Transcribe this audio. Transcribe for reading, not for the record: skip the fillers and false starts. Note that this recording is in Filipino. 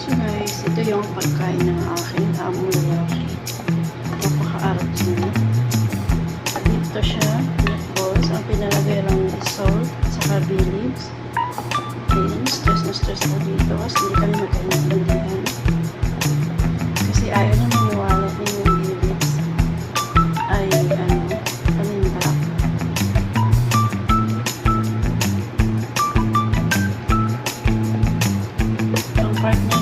So guys, ito yung pagkain ng aking among lalaki. Napaka-arap niya. Dito siya, meatballs. Ang pinalagay lang is salt, saka bay leaves. Ayun, stress na stress ko dito kasi hindi kami magkaintindihan. Kasi ayaw na maniwala na yung bay leaves ay paninda. Ang part niya